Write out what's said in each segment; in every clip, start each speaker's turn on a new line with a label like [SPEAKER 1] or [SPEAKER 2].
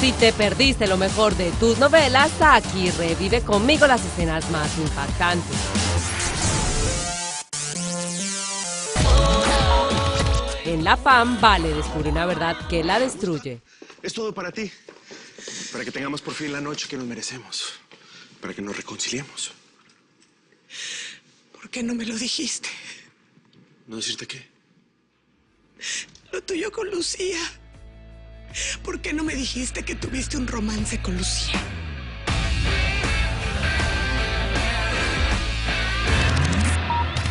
[SPEAKER 1] Si te perdiste lo mejor de tus novelas, aquí revive conmigo las escenas más impactantes. En La PAM, Vale descubre una verdad que la destruye.
[SPEAKER 2] Es todo para ti. Para que tengamos por fin la noche que nos merecemos. Para que nos reconciliemos.
[SPEAKER 3] ¿Por qué no me lo dijiste?
[SPEAKER 2] ¿No decirte qué?
[SPEAKER 3] Lo tuyo con Lucía. ¿Por qué no me dijiste que tuviste un romance con Lucía?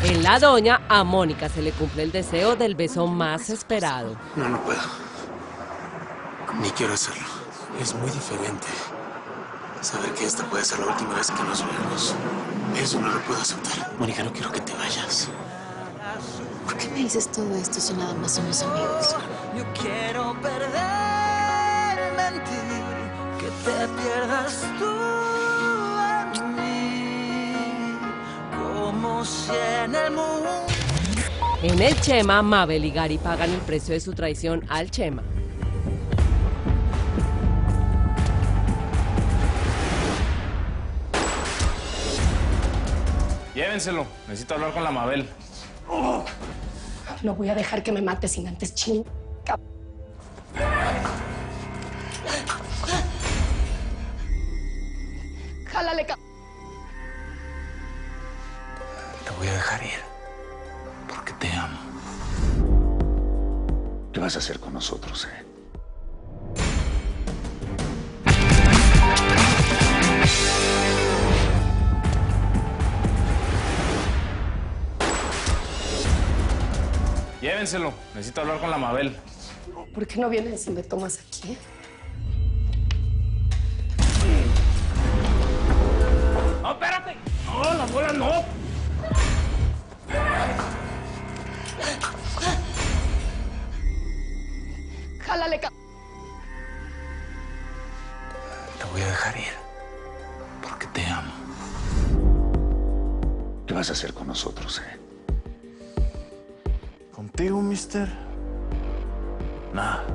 [SPEAKER 1] En La Doña, a Mónica se le cumple el deseo del beso más esperado.
[SPEAKER 2] No puedo. Ni quiero hacerlo. Es muy diferente. Saber que esta puede ser la última vez que nos veamos. Eso no lo puedo aceptar. Mónica, no quiero que te vayas.
[SPEAKER 4] ¿Por qué me dices todo esto si nada más somos amigos?
[SPEAKER 5] Yo quiero perderme en ti, que te pierdas tú en mí, como si en el mundo.
[SPEAKER 1] En el Chema, Mabel y Gary pagan el precio de su traición al Chema.
[SPEAKER 6] Llévenselo, necesito hablar con la Mabel.
[SPEAKER 7] No voy a dejar que me mate sin antes ching. Jálale,
[SPEAKER 2] Te voy a dejar ir. Porque te amo. ¿Qué vas a hacer con nosotros,
[SPEAKER 6] Llévenselo, necesito hablar con la Mabel.
[SPEAKER 7] ¿Por qué no vienes y me tomas aquí?
[SPEAKER 6] ¡No, espérate! ¡No, las bolas no!
[SPEAKER 7] Jálale,
[SPEAKER 2] Te voy a dejar ir. Porque te amo. ¿Qué vas a hacer con nosotros,
[SPEAKER 6] ¿Contigo, mister? Nada.